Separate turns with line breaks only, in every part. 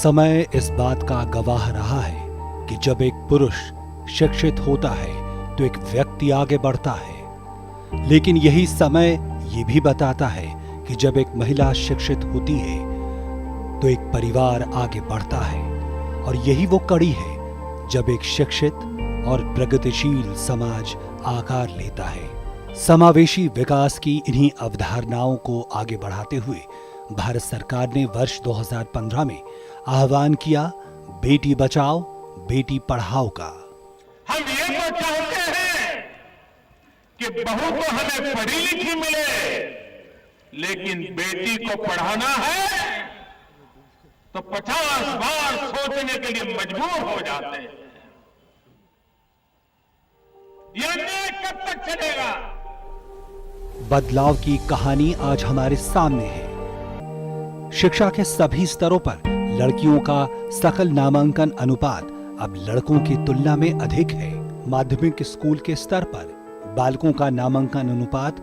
समय इस बात का गवाह रहा है कि जब एक पुरुष शिक्षित होता है तो एक व्यक्ति आगे बढ़ता है, लेकिन यही समय ये भी बताता है कि जब एक महिला शिक्षित होती है तो एक परिवार आगे बढ़ता है, और यही वो कड़ी है जब एक शिक्षित और प्रगतिशील समाज आकार लेता है। समावेशी विकास की इन्हीं अवधारणाओं को आगे बढ़ाते हुए भारत सरकार ने वर्ष 2015 में आह्वान किया बेटी बचाओ बेटी पढ़ाओ का।
हम ये तो चाहते हैं कि बहू तो हमें पढ़ी लिखी मिले, लेकिन बेटी को पढ़ाना है तो 50 बार सोचने के लिए मजबूर हो जाते हैं। ये अन्याय कब तक चलेगा?
बदलाव की कहानी आज हमारे सामने है। शिक्षा के सभी स्तरों पर लड़कियों का सकल नामांकन अनुपात अब लड़कों की तुलना में अधिक है। माध्यमिक स्कूल के स्तर पर बालकों का नामांकन अनुपात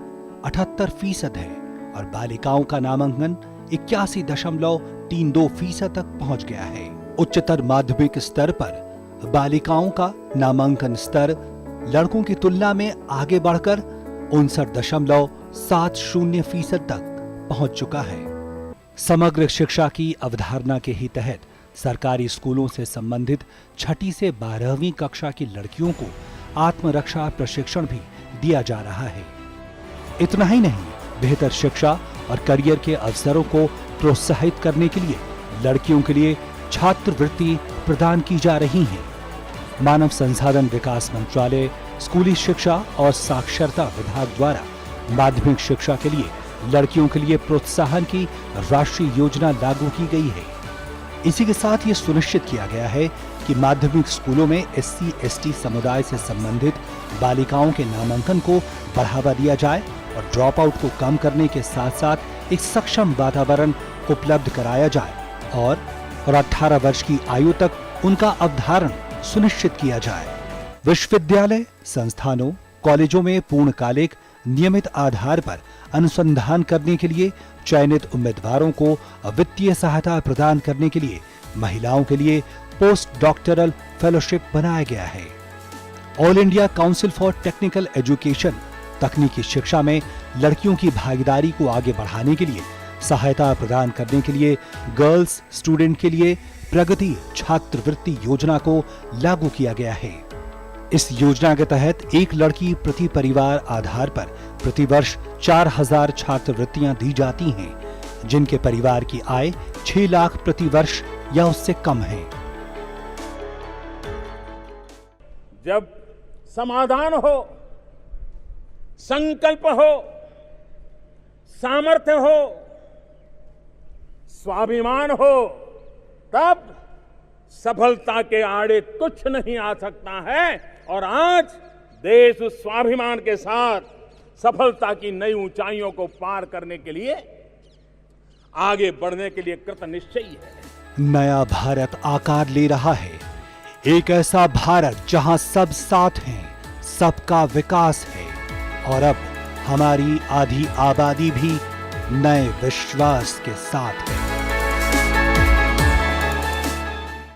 78% है और बालिकाओं का नामांकन 81.32% तक पहुंच गया है। उच्चतर माध्यमिक स्तर पर बालिकाओं का नामांकन स्तर लड़कों की तुलना में आगे बढ़कर 59.70% तक पहुंच चुका है। समग्र शिक्षा की अवधारणा के ही तहत सरकारी स्कूलों से संबंधित 6ठी से 12वीं कक्षा की लड़कियों को आत्मरक्षा प्रशिक्षण भी दिया जा रहा है। इतना ही नहीं, बेहतर शिक्षा और करियर के अवसरों को प्रोत्साहित करने के लिए लड़कियों के लिए छात्रवृत्ति प्रदान की जा रही है। मानव संसाधन विकास मंत्रालय, स्कूली शिक्षा और साक्षरता विभाग द्वारा माध्यमिक शिक्षा के लिए लड़कियों के लिए प्रोत्साहन की राष्ट्रीय योजना लागू की गई है। इसी के साथ ये सुनिश्चित किया गया है कि माध्यमिक स्कूलों में SC/ST समुदाय से संबंधित बालिकाओं के नामांकन को बढ़ावा दिया जाए और ड्रॉप आउट को कम करने के साथ साथ एक सक्षम वातावरण उपलब्ध कराया जाए और 18 वर्ष की आयु तक उनका अवधारण सुनिश्चित किया जाए। विश्वविद्यालय, संस्थानों, कॉलेजों में पूर्णकालिक नियमित आधार पर अनुसंधान करने के लिए चयनित उम्मीदवारों को वित्तीय सहायता प्रदान करने के लिए महिलाओं के लिए पोस्ट डॉक्टरल फेलोशिप बनाया गया है। All India council for technical education तकनीकी शिक्षा में लड़कियों की भागीदारी को आगे बढ़ाने के लिए सहायता प्रदान करने के लिए गर्ल्स स्टूडेंट के लिए प्रगति छात्रवृत्ति योजना को लागू किया गया है। इस योजना के तहत एक लड़की प्रति परिवार आधार पर प्रतिवर्ष 4000 छात्रवृत्तियां दी जाती हैं, जिनके परिवार की आय 6 लाख प्रति वर्ष या उससे कम है।
जब समाधान हो, संकल्प हो, सामर्थ्य हो, स्वाभिमान हो, तब सफलता के आड़े कुछ नहीं आ सकता है। और आज देश उस स्वाभिमान के साथ सफलता की नई ऊंचाइयों को पार करने के लिए आगे बढ़ने के लिए कृत निश्चयी है।
नया भारत आकार ले रहा है, एक ऐसा भारत जहां सब साथ हैं, सबका विकास है और अब हमारी आधी आबादी भी नए विश्वास के साथ है।